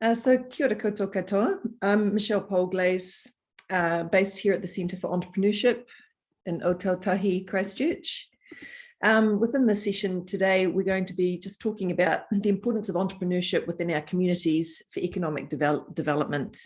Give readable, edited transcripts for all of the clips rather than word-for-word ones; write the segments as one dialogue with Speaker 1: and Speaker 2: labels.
Speaker 1: So kia ora koutou katoa. I'm Michelle Polglase, based here at the Centre for Entrepreneurship in Aotearoa, Christchurch. Within this session today, we're going to be just talking about the importance of entrepreneurship within our communities for economic development.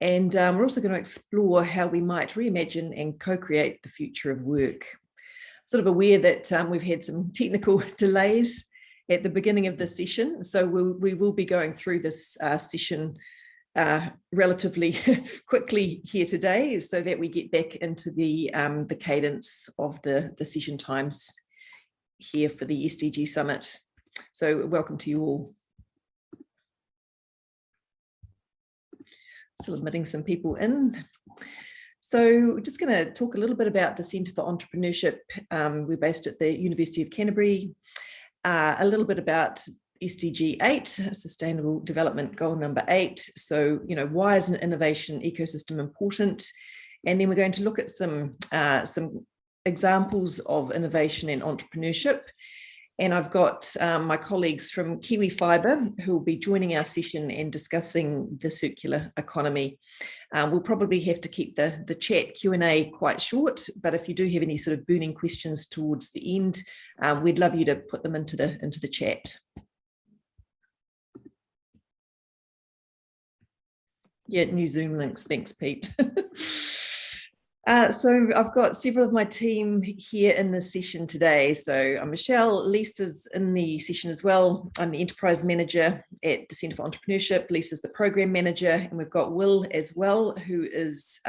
Speaker 1: And we're also going to explore how we might reimagine and co-create the future of work. I'm sort of aware that we've had some technical delays at the beginning of the session, so we will be going through this session relatively quickly here today, so that we get back into the cadence of the session times here for the SDG Summit. So welcome to you all. Still admitting some people in. So we're just going to talk a little bit about the Centre for Entrepreneurship. We're based at the University of Canterbury. A little bit about SDG 8, Sustainable Development Goal number 8. So, why is an innovation ecosystem important? And then we're going to look at some examples of innovation and entrepreneurship. And I've got my colleagues from Kiwi Fibre who will be joining our session and discussing the circular economy. We'll probably have to keep the chat Q&A quite short, but if you do have any sort of burning questions towards the end, we'd love you to put them into the chat. Yeah, new Zoom links. Thanks, Pete. So I've got several of my team here in this session today. So I'm Michelle, Lisa's in the session as well. I'm the enterprise manager at the Centre for Entrepreneurship. Lisa's the program manager, and we've got Will as well, who is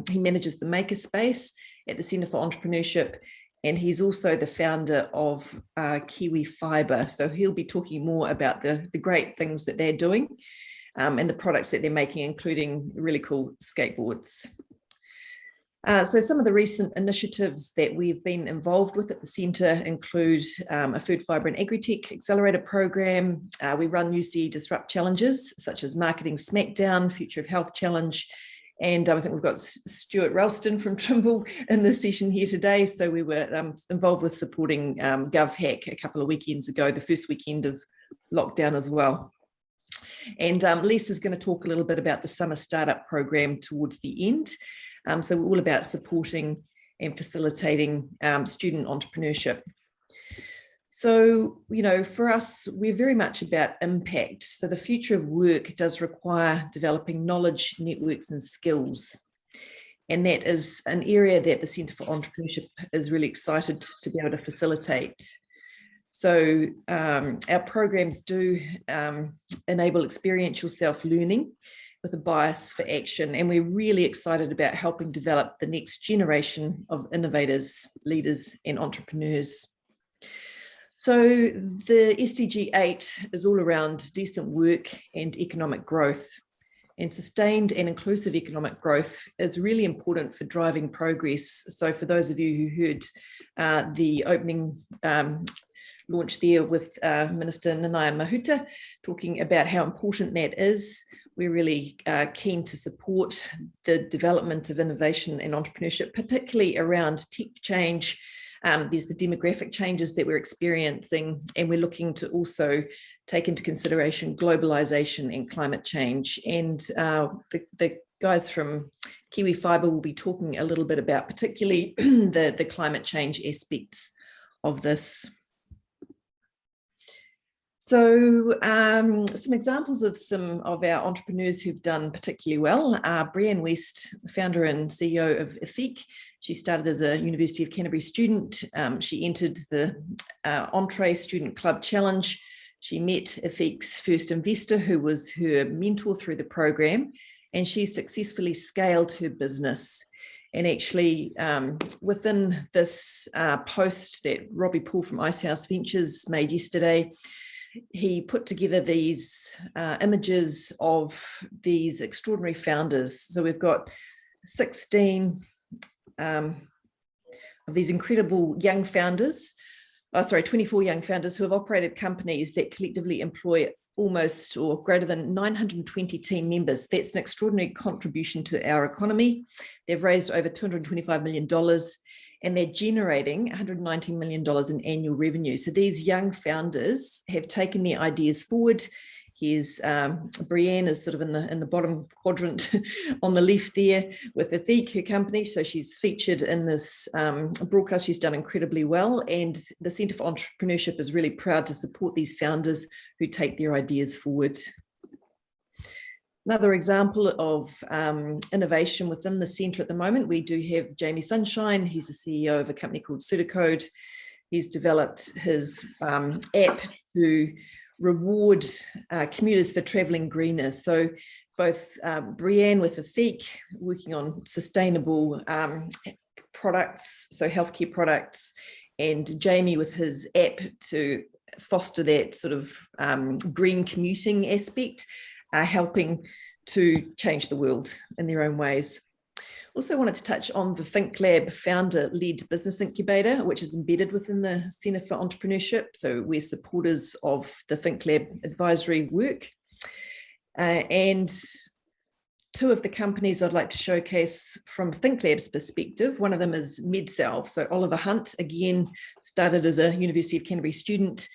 Speaker 1: he manages the makerspace at the Centre for Entrepreneurship, and he's also the founder of Kiwi Fibre. So he'll be talking more about the great things that they're doing and the products that they're making, including really cool skateboards. So some of the recent initiatives that we've been involved with at the centre include a Food, Fibre and Agritech Accelerator program. We run UC Disrupt challenges such as Marketing Smackdown, Future of Health Challenge, and I think we've got Stuart Ralston from Trimble in the session here today. So we were involved with supporting GovHack a couple of weekends ago, the first weekend of lockdown as well. And Lisa's going to talk a little bit about the Summer Startup program towards the end. So we're all about supporting and facilitating student entrepreneurship. So, for us, we're very much about impact. So the future of work does require developing knowledge, networks and skills. And that is an area that the Centre for Entrepreneurship is really excited to be able to facilitate. So our programs do enable experiential self-learning with a bias for action, and we're really excited about helping develop the next generation of innovators, leaders and entrepreneurs. So the SDG 8 is all around decent work and economic growth, and sustained and inclusive economic growth is really important for driving progress. So for those of you who heard the opening launch there with Minister Nanaia Mahuta talking about how important that is, we're really keen to support the development of innovation and entrepreneurship, particularly around tech change. There's the demographic changes that we're experiencing, and we're looking to also take into consideration globalization and climate change. And the guys from Kiwi Fibre will be talking a little bit about particularly the climate change aspects of this. So some examples of some of our entrepreneurs who've done particularly well are Brianne West, founder and CEO of Agritech. She started as a University of Canterbury student. She entered the Entree Student Club Challenge. She met Agritech's first investor, who was her mentor through the program, and she successfully scaled her business. And actually, within this post that Robbie Paul from Icehouse Ventures made yesterday, he put together these images of these extraordinary founders. So we've got 16 of these incredible young founders, 24 young founders who have operated companies that collectively employ almost or greater than 920 team members. That's an extraordinary contribution to our economy. They've raised over $225 million. And they're generating $190 million in annual revenue. So these young founders have taken their ideas forward Here's Brienne is sort of in the bottom quadrant on the left there with Agritech, her company. So she's featured in this broadcast. She's done incredibly well. And the Centre for Entrepreneurship is really proud to support these founders who take their ideas forward. Another example of innovation within the centre at the moment, we do have Jamie Sunshine. He's the CEO of a company called Pseudocode. He's developed his app to reward commuters for travelling greener. So both Brienne with Aotearoa working on sustainable products, so healthcare products, and Jamie with his app to foster that sort of green commuting aspect, helping to change the world in their own ways. Also wanted to touch on the Think Lab founder-led business incubator, which is embedded within the Centre for Entrepreneurship. So we're supporters of the Think Lab advisory work. And two of the companies I'd like to showcase from Think Lab's perspective, one of them is MedSelf. So Oliver Hunt, again, started as a University of Canterbury student.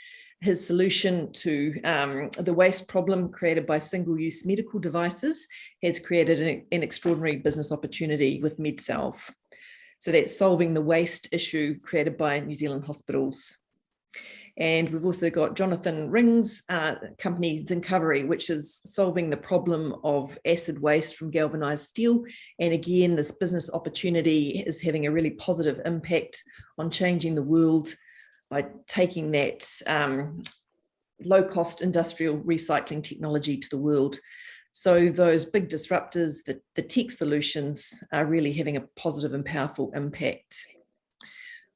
Speaker 1: His solution to the waste problem created by single-use medical devices has created an extraordinary business opportunity with MedSelf. So that's solving the waste issue created by New Zealand hospitals. And we've also got Jonathan Ring's company, Canterbury, which is solving the problem of acid waste from galvanized steel. And again, this business opportunity is having a really positive impact on changing the world by taking that low-cost industrial recycling technology to the world. So those big disruptors, the tech solutions, are really having a positive and powerful impact.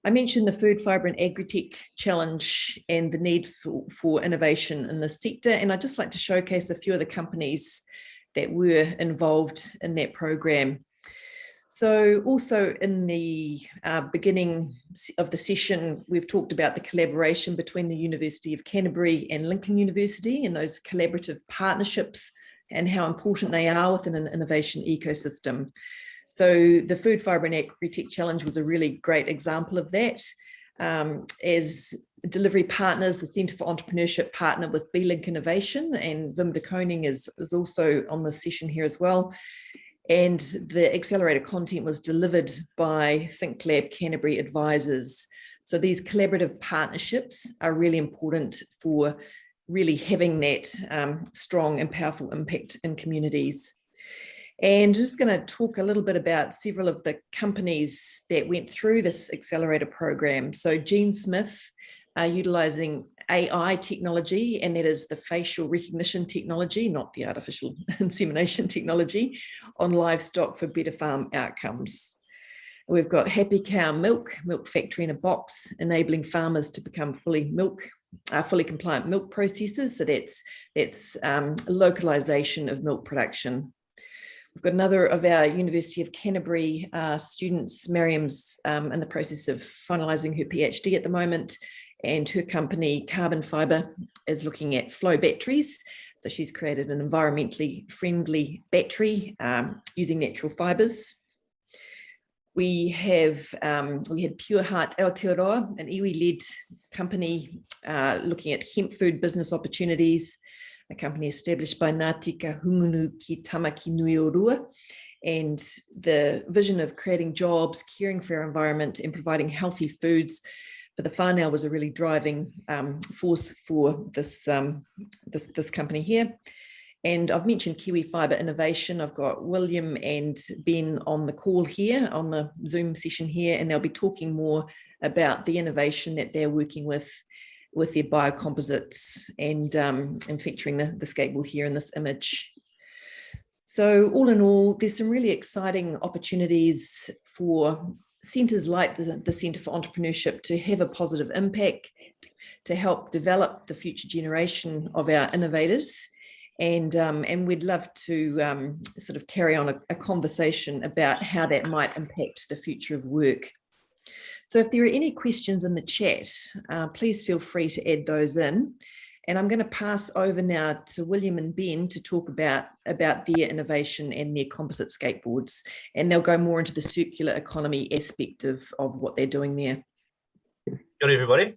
Speaker 1: I mentioned the Food, Fibre and Agritech challenge and the need for innovation in this sector, and I'd just like to showcase a few of the companies that were involved in that program. So also in the beginning of the session, we've talked about the collaboration between the University of Canterbury and Lincoln University and those collaborative partnerships and how important they are within an innovation ecosystem. So the Food, Fibre and Agritech Challenge was a really great example of that. As delivery partners, the Centre for Entrepreneurship partnered with B-Link Innovation, and Wim de Koning is also on this session here as well. And the accelerator content was delivered by Think Lab Canterbury advisors. So these collaborative partnerships are really important for really having that strong and powerful impact in communities. And just going to talk a little bit about several of the companies that went through this accelerator program. So Gene Smith are utilising AI technology, and that is the facial recognition technology, not the artificial insemination technology, on livestock for better farm outcomes. We've got Happy Cow Milk, milk factory in a box, enabling farmers to become fully compliant milk processors. So that's localization of milk production. We've got another of our University of Canterbury students, Miriam's in the process of finalising her PhD at the moment, and her company, Carbon Fibre, is looking at flow batteries. So she's created an environmentally friendly battery using natural fibres. We had Pure Heart Aotearoa, an iwi-led company looking at hemp food business opportunities, a company established by Ngāti ka Hungunu ki Tamaki Nui o Rua. And the vision of creating jobs, caring for our environment and providing healthy foods for the whānau was a really driving force for this company here. And I've mentioned Kiwi Fibre Innovation. I've got William and Ben on the call here, on the Zoom session here, and they'll be talking more about the innovation that they're working with their biocomposites and featuring the skateboard here in this image. So all in all, there's some really exciting opportunities for centres like the Centre for Entrepreneurship to have a positive impact, to help develop the future generation of our innovators. And we'd love to sort of carry on a conversation about how that might impact the future of work. So if there are any questions in the chat, please feel free to add those in. And I'm going to pass over now to William and Ben to talk about their innovation and their composite skateboards. And they'll go more into the circular economy aspect of what they're doing there.
Speaker 2: Good everybody.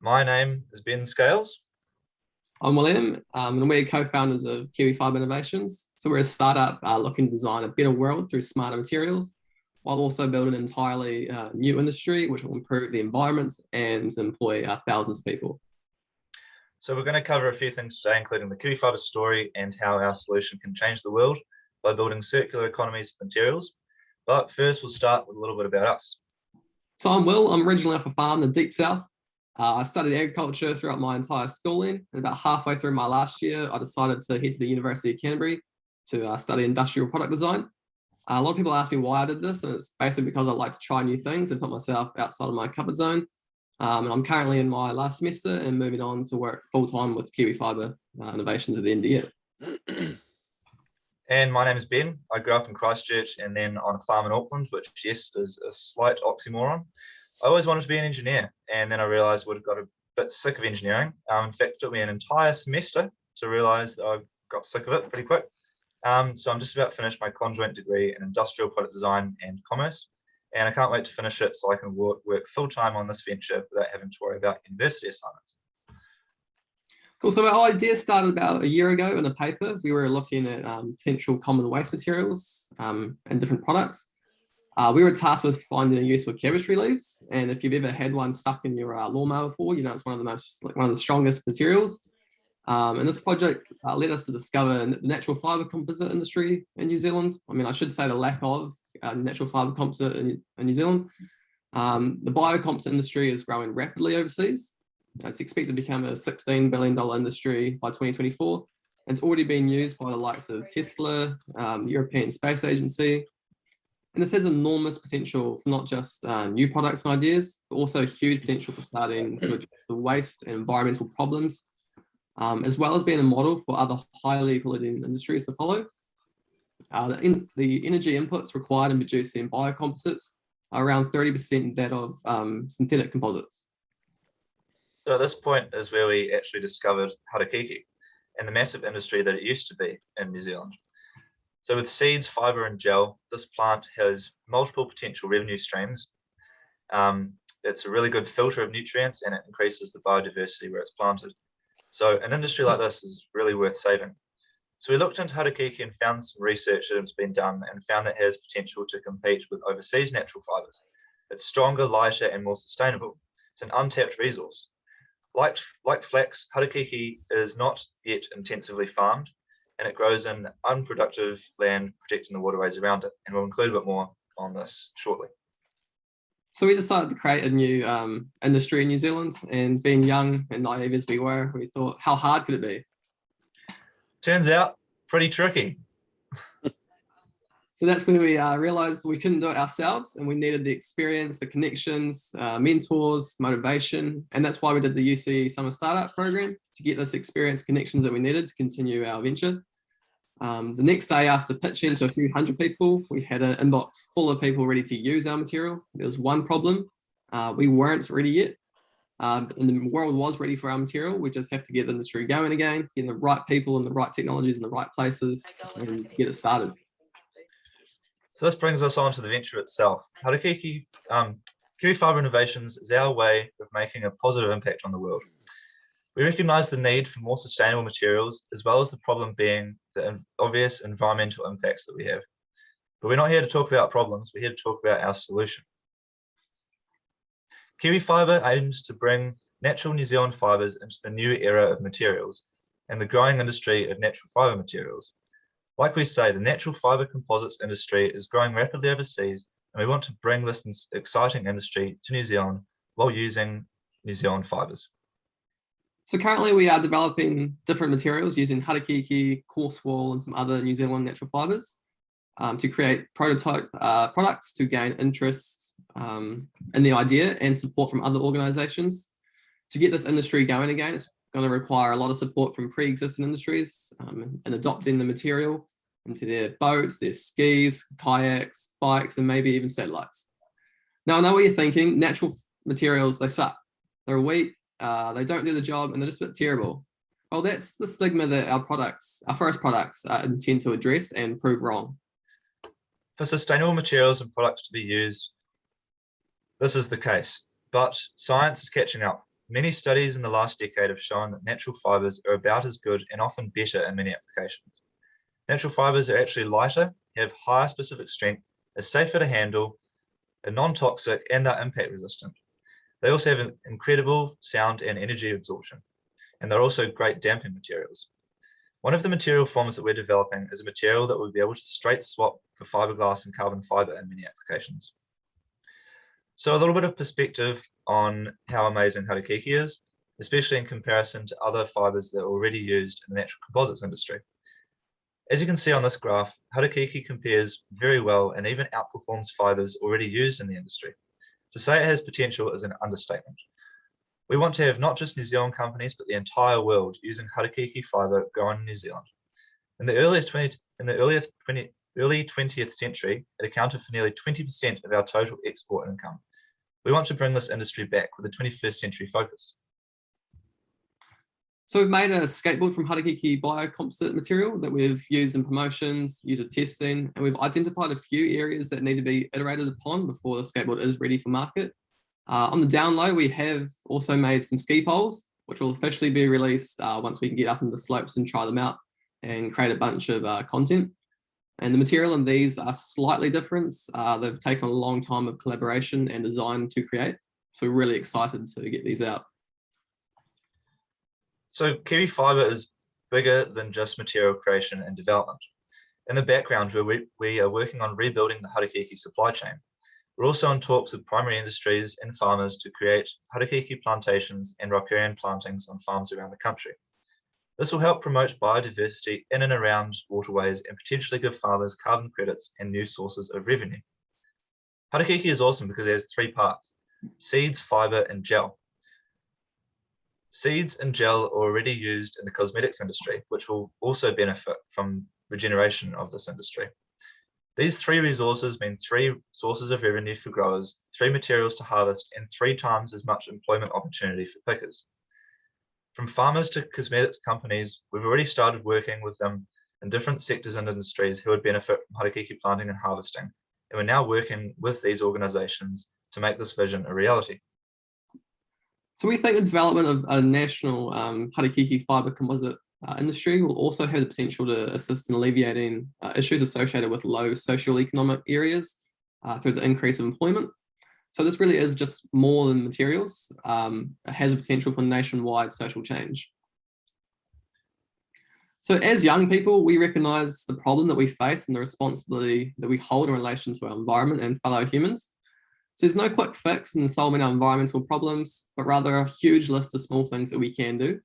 Speaker 2: My name is Ben Scales. I'm William, and we're co-founders of Kiwi Fibre Innovations. So we're a startup looking to design a better world through smarter materials, while also building an entirely new industry, which will improve the environment and employ thousands of people.
Speaker 3: So we're going to cover a few things today, including the Kiwi Fibre story and how our solution can change the world by building circular economies of materials. But first, we'll start with a little bit about us.
Speaker 2: So I'm Will. I'm originally off a farm in the deep south. I studied agriculture throughout my entire schooling, and about halfway through my last year, I decided to head to the University of Canterbury to study industrial product design. A lot of people ask me why I did this, and it's basically because I like to try new things and put myself outside of my comfort zone. And I'm currently in my last semester and moving on to work full-time with Kiwi Fibre Innovations at the end of the year.
Speaker 3: And my name is Ben. I grew up in Christchurch and then on a farm in Auckland, which, yes, is a slight oxymoron. I always wanted to be an engineer, and then I realised I would have got a bit sick of engineering. In fact, it took me an entire semester to realise that I got sick of it pretty quick. So I'm just about to finish my conjoint degree in industrial product design and commerce, and I can't wait to finish it so I can work full-time on this venture without having to worry about university assignments.
Speaker 2: Cool. So our idea started about a year ago in a paper. We were looking at potential common waste materials and different products. We were tasked with finding a use for chemistry leaves, and if you've ever had one stuck in your lawnmower before, you know it's one of the strongest materials. And this project led us to discover the natural fibre composite industry in New Zealand. I mean, I should say the lack of natural fibre composite in New Zealand. The biocomposite industry is growing rapidly overseas. It's expected to become a $16 billion industry by 2024. It's already been used by the likes of Tesla, the European Space Agency. And this has enormous potential for not just new products and ideas, but also huge potential for starting to address the waste and environmental problems, as well as being a model for other highly polluting industries to follow. The energy inputs required in producing biocomposites are around 30% that of synthetic composites.
Speaker 3: So at this point is where we actually discovered Harakiki and the massive industry that it used to be in New Zealand. So with seeds, fibre and gel, this plant has multiple potential revenue streams. It's a really good filter of nutrients and it increases the biodiversity where it's planted. So an industry like this is really worth saving. So we looked into Harakiki and found some research that has been done and found that it has potential to compete with overseas natural fibres. It's stronger, lighter and more sustainable. It's an untapped resource. Like flax, Harakiki is not yet intensively farmed, and it grows in unproductive land, protecting the waterways around it. And we'll include a bit more on this shortly.
Speaker 2: So we decided to create a new industry in New Zealand, and being young and naive as we were, we thought, how hard could it be?
Speaker 3: Turns out, pretty tricky.
Speaker 2: So that's when we realized we couldn't do it ourselves, and we needed the experience, the connections, mentors, motivation. And that's why we did the UC Summer Startup Program, to get this experience, connections that we needed to continue our venture. The next day, after pitching to a few hundred people, we had an inbox full of people ready to use our material. There was one problem. We weren't ready yet. And the world was ready for our material. We just have to get the industry going again, getting the right people and the right technologies in the right places and get it started.
Speaker 3: So this brings us on to the venture itself. Harakiki, Kiwi Fibre Innovations is our way of making a positive impact on the world. We recognise the need for more sustainable materials, as well as the problem being the obvious environmental impacts that we have. But we're not here to talk about problems, we're here to talk about our solution. Kiwi Fibre aims to bring natural New Zealand fibres into the new era of materials and the growing industry of natural fibre materials. Like we say, the natural fibre composites industry is growing rapidly overseas, and we want to bring this exciting industry to New Zealand while using New Zealand fibres.
Speaker 2: So currently we are developing different materials using Harakiki, coarse wool and some other New Zealand natural fibres to create prototype products to gain interest in the idea and support from other organisations. To get this industry going again, it's going to require a lot of support from pre-existing industries in adopting the material into their boats, their skis, kayaks, bikes, and maybe even satellites. Now, I know what you're thinking. Natural materials, they suck. They're weak, they don't do the job, and they're just a bit terrible. Well, that's the stigma that our forest products intend to address and prove wrong.
Speaker 3: For sustainable materials and products to be used, this is the case, but science is catching up. Many studies in the last decade have shown that natural fibers are about as good and often better in many applications. Natural fibers are actually lighter, have higher specific strength, are safer to handle, are non-toxic, and are impact resistant. They also have an incredible sound and energy absorption, and they're also great damping materials. One of the material forms that we're developing is a material that will be able to straight swap for fiberglass and carbon fiber in many applications. So a little bit of perspective on how amazing Harakiki is, especially in comparison to other fibers that are already used in the natural composites industry. As you can see on this graph, Harakiki compares very well and even outperforms fibers already used in the industry. To say it has potential is an understatement. We want to have not just New Zealand companies, but the entire world using Harakiki fiber grown in New Zealand. In the early 20th century, it accounted for nearly 20% of our total export income. We want to bring this industry back with a 21st century focus.
Speaker 2: So we've made a skateboard from Harakiki biocomposite material that we've used in promotions, user testing, and we've identified a few areas that need to be iterated upon before the skateboard is ready for market. On the down low, we have also made some ski poles, which will officially be released once we can get up into the slopes and try them out and create a bunch of content. And the material in these are slightly different. They've taken a long time of collaboration and design to create. So we're really excited to get these out.
Speaker 3: So Kiwi Fibre is bigger than just material creation and development. In the background, we are working on rebuilding the Harakiki supply chain. We're also in talks with primary industries and farmers to create Harakiki plantations and riparian plantings on farms around the country. This will help promote biodiversity in and around waterways and potentially give farmers carbon credits and new sources of revenue. Harakiki is awesome because it has three parts: seeds, fibre, and gel. Seeds and gel are already used in the cosmetics industry, which will also benefit from regeneration of this industry. These three resources mean three sources of revenue for growers, three materials to harvest, and 3 times as much employment opportunity for pickers. From farmers to cosmetics companies, we've already started working with them in different sectors and industries who would benefit from Harakiki planting and harvesting, and we're now working with these organisations to make this vision a reality.
Speaker 2: So we think the development of a national Harakiki fibre composite industry will also have the potential to assist in alleviating issues associated with low socioeconomic areas through the increase of employment. So this really is just more than materials. It has a potential for nationwide social change. So as young people, we recognise the problem that we face and the responsibility that we hold in relation to our environment and fellow humans. So there's no quick fix in solving our environmental problems, but rather a huge list of small things that we can do.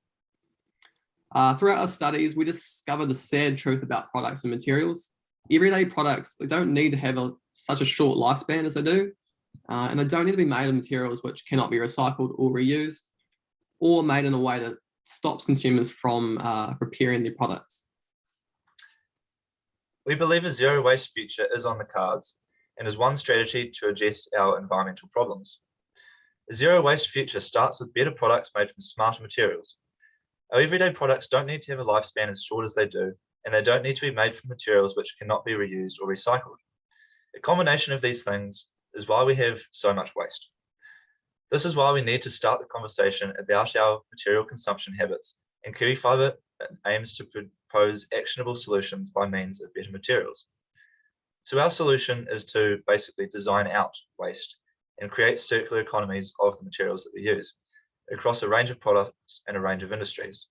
Speaker 2: Throughout our studies, we discovered the sad truth about products and materials. Everyday products, they don't need to have such a short lifespan as they do, and they don't need to be made of materials which cannot be recycled or reused, or made in a way that stops consumers from repairing their products.
Speaker 3: We believe a zero waste future is on the cards and is one strategy to address our environmental problems. A zero waste future starts with better products made from smarter materials. Our everyday products don't need to have a lifespan as short as they do, and they don't need to be made from materials which cannot be reused or recycled. A combination of these things is why we have so much waste. This is why we need to start the conversation about our material consumption habits, and Kiwi Fibre aims to propose actionable solutions by means of better materials. So our solution is to basically design out waste and create circular economies of the materials that we use across a range of products and a range of industries.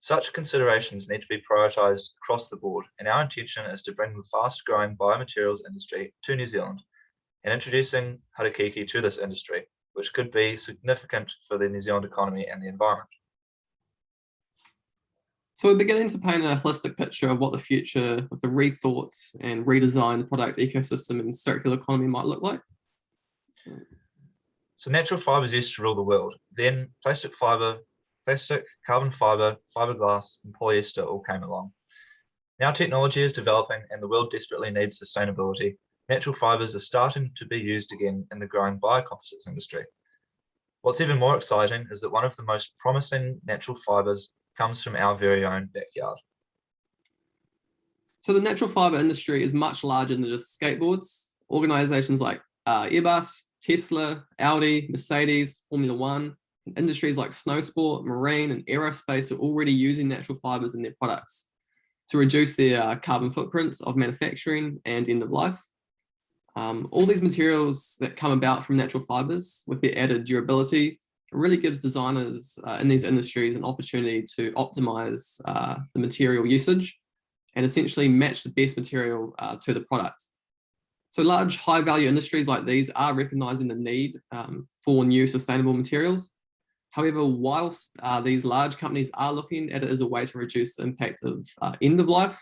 Speaker 3: Such considerations need to be prioritised across the board, and our intention is to bring the fast-growing biomaterials industry to New Zealand and introducing Harakiki to this industry, which could be significant for the New Zealand economy and the environment.
Speaker 2: So we're beginning to paint a holistic picture of what the future of the rethought and redesigned product ecosystem and circular economy might look like.
Speaker 3: So natural fibres used to rule the world. Then plastic, carbon fibre, fiberglass, and polyester all came along. Now technology is developing and the world desperately needs sustainability. Natural fibres are starting to be used again in the growing biocomposites industry. What's even more exciting is that one of the most promising natural fibres comes from our very own backyard.
Speaker 2: So the natural fibre industry is much larger than just skateboards. Organisations like Airbus, Tesla, Audi, Mercedes, Formula One Industries like snow sport, marine, and aerospace are already using natural fibres in their products to reduce their carbon footprints of manufacturing and end of life. All these materials that come about from natural fibres with their added durability really gives designers in these industries an opportunity to optimize the material usage and essentially match the best material to the product. So large high value industries like these are recognizing the need for new sustainable materials. However, whilst these large companies are looking at it as a way to reduce the impact of end of life,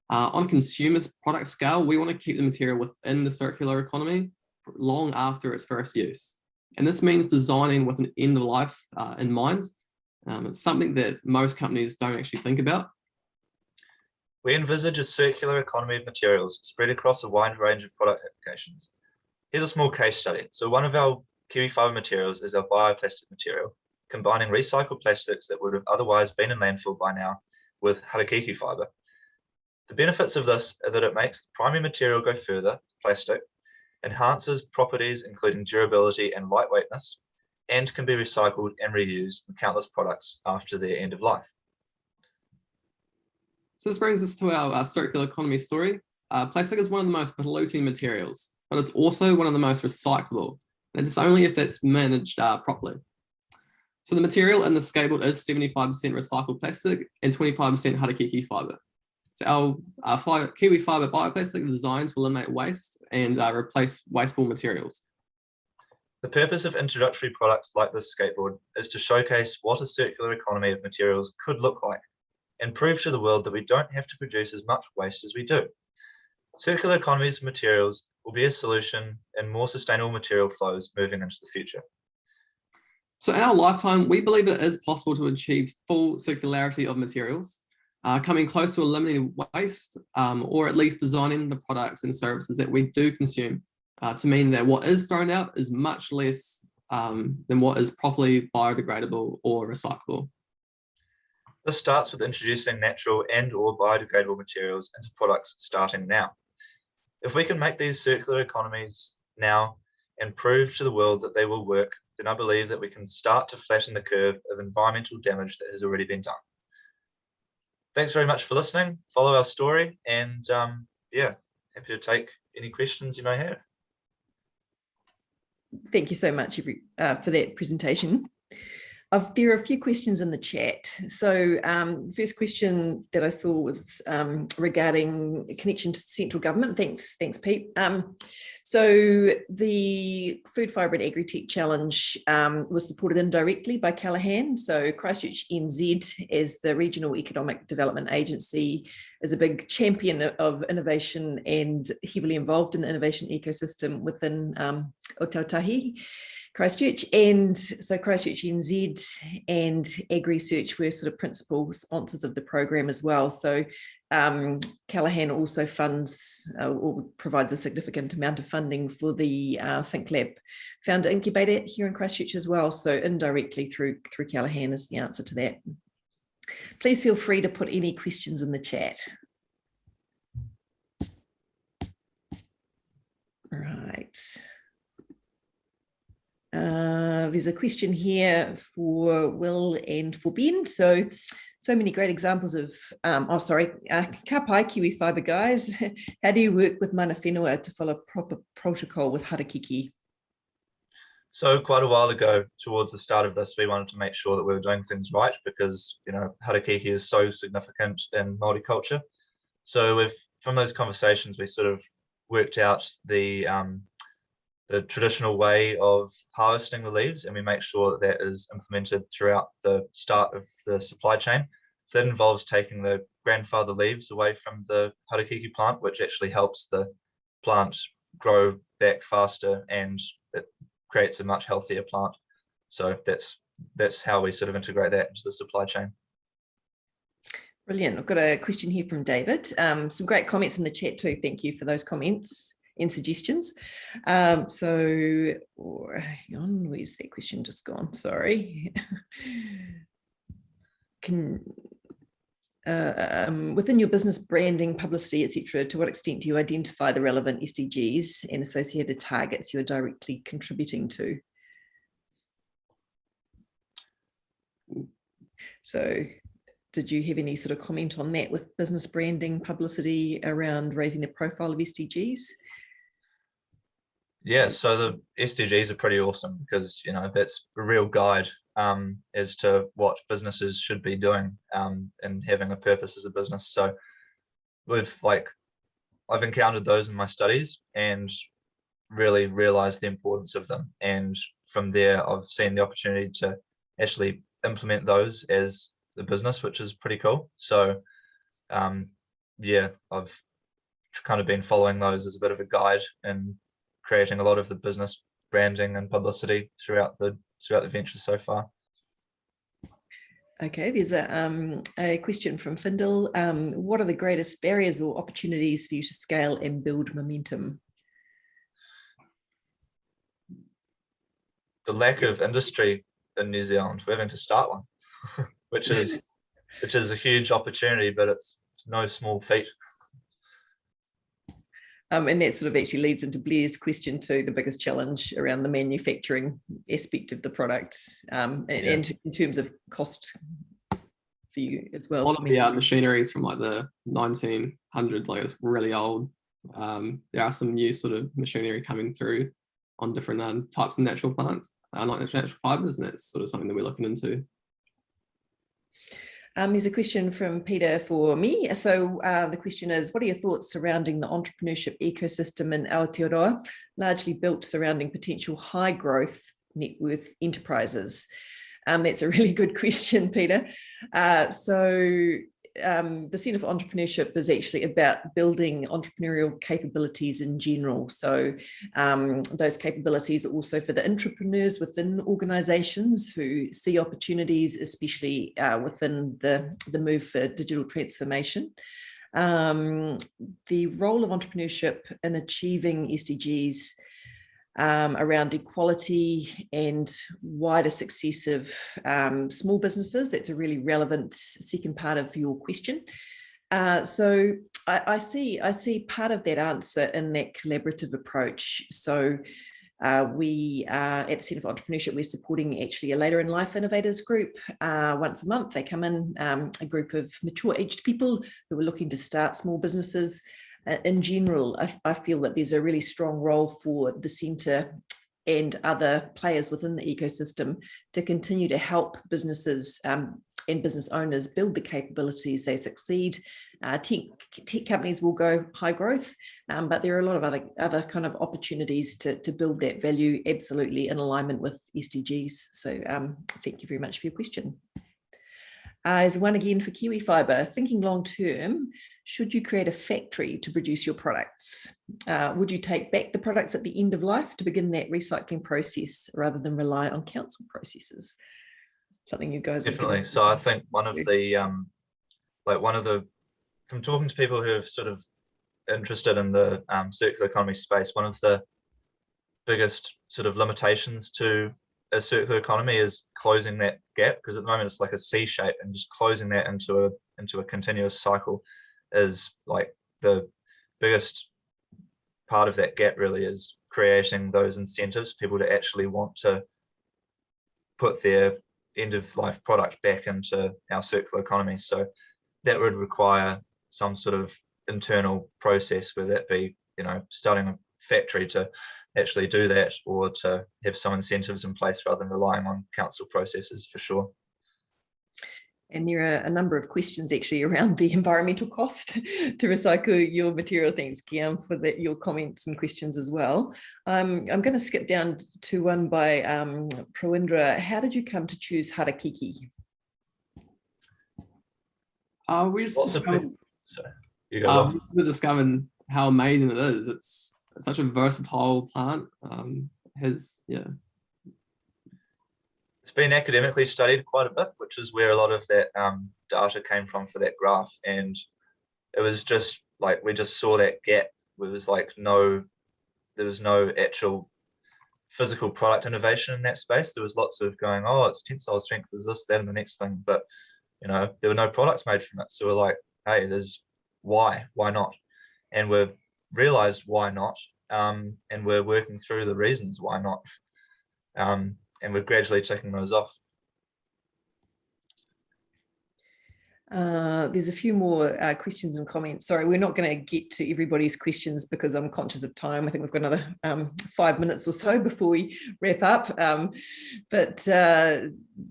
Speaker 2: on a consumer product scale, we want to keep the material within the circular economy long after its first use. And this means designing with an end of life in mind. It's something that most companies don't actually think about.
Speaker 3: We envisage a circular economy of materials spread across a wide range of product applications. Here's a small case study. So one of our Kiwi fibre materials is our bioplastic material, combining recycled plastics that would have otherwise been in landfill by now with harakeke fibre. The benefits of this are that it makes the primary material go further, plastic, enhances properties including durability and lightweightness, and can be recycled and reused in countless products after their end of life.
Speaker 2: So this brings us to our circular economy story. Plastic is one of the most polluting materials, but it's also one of the most recyclable, and it's only if that's managed properly. So the material in the skateboard is 75% recycled plastic and 25% harakeke fibre. So our Kiwi fibre bioplastic designs will eliminate waste and replace wasteful materials.
Speaker 3: The purpose of introductory products like this skateboard is to showcase what a circular economy of materials could look like and prove to the world that we don't have to produce as much waste as we do. Circular economies of materials will be a solution in more sustainable material flows moving into the future.
Speaker 2: So in our lifetime, we believe it is possible to achieve full circularity of materials, coming close to eliminating waste, or at least designing the products and services that we do consume to mean that what is thrown out is much less than what is properly biodegradable or recyclable.
Speaker 3: This starts with introducing natural and or biodegradable materials into products starting now. If we can make these circular economies now and prove to the world that they will work, then I believe that we can start to flatten the curve of environmental damage that has already been done. Thanks very much for listening. Follow our story, and yeah, happy to take any questions you may have.
Speaker 1: Thank you so much for that presentation. There are a few questions in the chat. So the first question that I saw was regarding connection to central government. Thanks, Pete. So the Food, Fibre and Agritech Challenge was supported indirectly by Callaghan. So Christchurch NZ, as the regional economic development agency, is a big champion of innovation and heavily involved in the innovation ecosystem within Aotearoa, Christchurch. And so Christchurch NZ and AgriSearch were sort of principal sponsors of the program as well. So Callaghan also funds or provides a significant amount of funding for the Think Lab Founder Incubator here in Christchurch as well. So indirectly through Callaghan is the answer to that. Please feel free to put any questions in the chat. Right. There's a question here for Will and for Ben. So many great examples of, ka pai Kiwi fibre guys. How do you work with mana whenua to follow proper protocol with harakeke?
Speaker 3: So quite a while ago, towards the start of this, we wanted to make sure that we were doing things right because, you know, harakeke is so significant in Māori culture. So from those conversations, we sort of worked out the traditional way of harvesting the leaves, and we make sure that that is implemented throughout the start of the supply chain. So that involves taking the grandfather leaves away from the harakeke plant, which actually helps the plant grow back faster and it creates a much healthier plant. So that's how we sort of integrate that into the supply chain.
Speaker 1: Brilliant. I've got a question here from David. Some great comments in the chat too. Thank you for those comments and suggestions. Hang on, where's that question just gone? Sorry. Within your business branding, publicity, etc., to what extent do you identify the relevant SDGs and associated targets you are directly contributing to? So did you have any sort of comment on that with business branding, publicity around raising the profile of SDGs?
Speaker 3: Yeah, so the SDGs are pretty awesome because, you know, that's a real guide as to what businesses should be doing and having a purpose as a business. So I've encountered those in my studies and really realized the importance of them. And from there, I've seen the opportunity to actually implement those as the business, which is pretty cool. So yeah, I've kind of been following those as a bit of a guide and creating a lot of the business branding and publicity throughout the venture so far.
Speaker 1: Okay, there's a question from Findle. What are the greatest barriers or opportunities for you to scale and build momentum?
Speaker 3: The lack of industry in New Zealand. We're having to start one, which is a huge opportunity, but it's no small feat.
Speaker 1: And that sort of actually leads into Blair's question too, the biggest challenge around the manufacturing aspect of the product, and in terms of cost for you as well.
Speaker 2: A lot of the machineries from like the 1900s, like it's really old. There are some new sort of machinery coming through on different types of natural plants, like natural fibres, and that's sort of something that we're looking into.
Speaker 1: There's a question from Peter for me. So the question is, what are your thoughts surrounding the entrepreneurship ecosystem in Aotearoa, largely built surrounding potential high growth net worth enterprises? That's a really good question, Peter. The Centre for Entrepreneurship is actually about building entrepreneurial capabilities in general. So those capabilities are also for the intrapreneurs within organisations who see opportunities, especially within the move for digital transformation. The role of entrepreneurship in achieving SDGs around equality and wider success of small businesses. That's a really relevant second part of your question. So I see part of that answer in that collaborative approach. So we at the Centre for Entrepreneurship, we're supporting actually a later in life innovators group. Once a month, they come in, a group of mature aged people who are looking to start small businesses. In general, I feel that there's a really strong role for the centre and other players within the ecosystem to continue to help businesses and business owners build the capabilities they succeed. Tech companies will go high growth, but there are a lot of other kind of opportunities to build that value absolutely in alignment with SDGs. So thank you very much for your question. There's one again for Kiwi Fibre. Thinking long term, should you create a factory to produce your products? Would you take back the products at the end of life to begin that recycling process rather than rely on council processes? Something you guys
Speaker 3: definitely. So I think one of the from talking to people who have sort of interested in the circular economy space, one of the biggest sort of limitations to a circular economy is closing that gap, because at the moment it's like a C shape, and just closing that into a continuous cycle is like the biggest part of that gap. Really is creating those incentives, people to actually want to put their end of life product back into our circular economy. So that would require some sort of internal process, whether that be, you know, starting a factory to actually do that, or to have some incentives in place rather than relying on council processes, for sure.
Speaker 1: And there are a number of questions actually around the environmental cost to recycle your material. Thanks, Guillaume, for your comments and questions as well. I'm going to skip down to one by Prawindra. How did you come to choose Harakiki?
Speaker 2: We just discovered how amazing it is. It's such a versatile plant.
Speaker 3: It's been academically studied quite a bit, which is where a lot of that data came from for that graph. And it was just like, we just saw that gap. There was no actual physical product innovation in that space. There was lots of going, oh, it's tensile strength, there's this, that, and the next thing. But, you know, there were no products made from it. So we're like, hey, why not? And we've realized why not. And we're working through the reasons why not. And we're gradually ticking those off.
Speaker 1: There's a few more questions and comments. Sorry, we're not going to get to everybody's questions because I'm conscious of time. I think we've got another 5 minutes or so before we wrap up.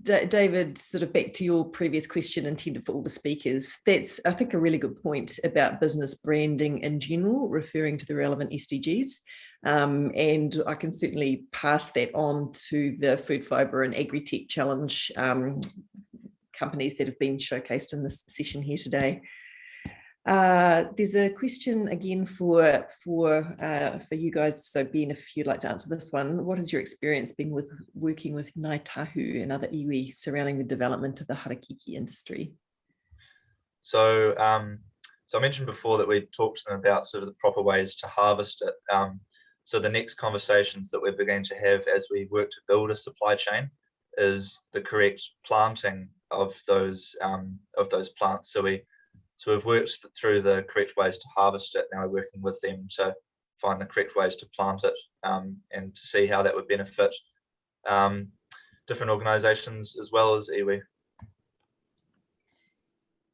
Speaker 1: David, sort of back to your previous question intended for all the speakers, that's, I think, a really good point about business branding in general, referring to the relevant SDGs. And I can certainly pass that on to the Food, Fibre and Agritech Challenge companies that have been showcased in this session here today. There's a question again for you guys. So Ben, if you'd like to answer this one, what has your experience been with working with Ngāi Tahu and other iwi surrounding the development of the harakeke industry?
Speaker 3: So I mentioned before that we talked to them about sort of the proper ways to harvest it. So the next conversations that we're beginning to have as we work to build a supply chain is the correct planting of those plants. So we've worked through the correct ways to harvest it. Now we're working with them to find the correct ways to plant it, and to see how that would benefit different organisations as well as iwi.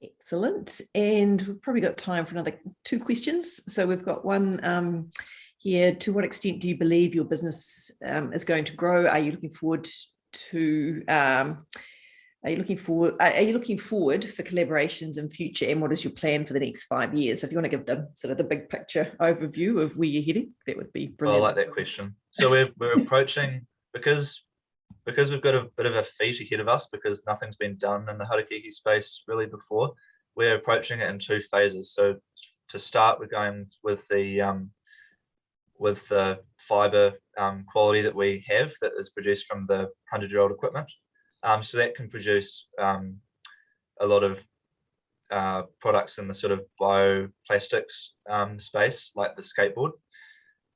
Speaker 1: Excellent. And we've probably got time for another 2 questions. So we've got one here. To what extent do you believe your business is going to grow? Are you looking forward to Are you looking forward for collaborations in future, and what is your plan for the next 5 years? So if you want to give the sort of the big picture overview of where you're heading, that would be brilliant.
Speaker 3: Well, I like that question. So we're approaching, because we've got a bit of a feat ahead of us, because nothing's been done in the harakeke space really before. We're approaching it in 2 phases. So to start, we're going with the fibre quality that we have that is produced from the 100-year-old equipment. So that can produce a lot of products in the sort of bioplastics space, like the skateboard.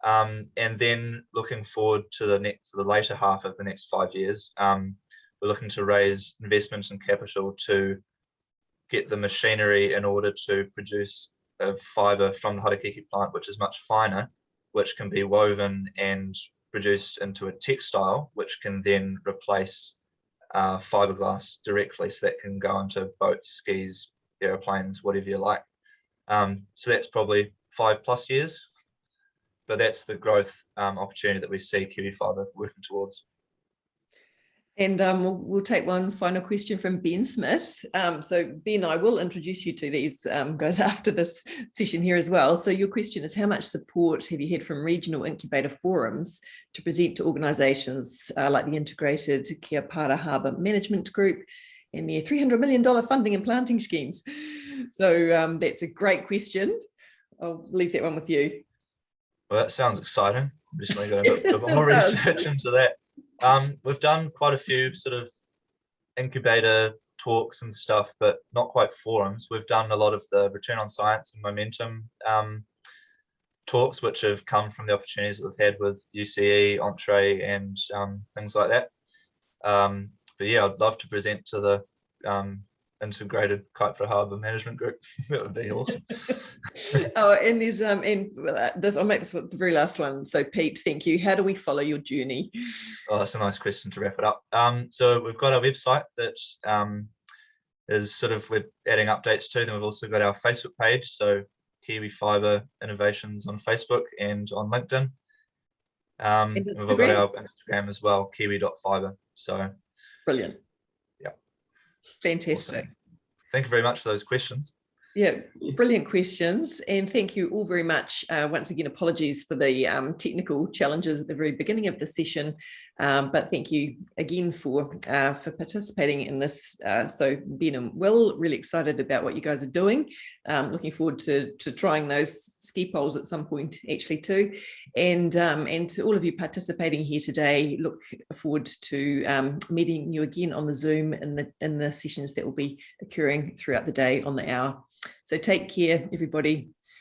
Speaker 3: And then looking forward to the later half of the next 5 years, we're looking to raise investment and capital to get the machinery in order to produce fibre from the harakeke plant, which is much finer, which can be woven and produced into a textile, which can then replace fiberglass directly, so that can go onto boats, skis, aeroplanes, whatever you like. So that's probably 5+ years, but that's the growth opportunity that we see Kiwi Fibre working towards.
Speaker 1: And we'll take one final question from Ben Smith. So Ben, I will introduce you to these guys after this session here as well. So your question is, how much support have you had from regional incubator forums to present to organisations like the Integrated Kia Para Harbour Management Group and their $300 million funding and planting schemes? So that's a great question. I'll leave that one with you.
Speaker 3: Well, that sounds exciting. I'm just going to go a bit more research into that. We've done quite a few sort of incubator talks and stuff, but not quite forums. We've done a lot of the return on science and momentum talks, which have come from the opportunities that we've had with UCE, Entre, and things like that. But yeah, I'd love to present to the Integrated Kia Para Harbour Management Group. That would be awesome.
Speaker 1: Oh, and there's I'll make this the very last one. So Pete, thank you. How do we follow your journey?
Speaker 3: Oh, that's a nice question to wrap it up. So we've got our website that is sort of, we're adding updates to. Then we've also got our Facebook page, so Kiwi Fibre Innovations on Facebook and on LinkedIn. And we've got our Instagram as well, kiwi.fibre. So
Speaker 1: brilliant.
Speaker 3: Yeah.
Speaker 1: Fantastic.
Speaker 3: Awesome. Thank you very much for those questions.
Speaker 1: Yeah, brilliant questions. And thank you all very much. Once again, apologies for the technical challenges at the very beginning of the session. But thank you again for participating in this. So Ben and Will, really excited about what you guys are doing. Looking forward to trying those ski poles at some point actually too. And to all of you participating here today, look forward to meeting you again on the Zoom in the sessions that will be occurring throughout the day on the hour. So take care, everybody.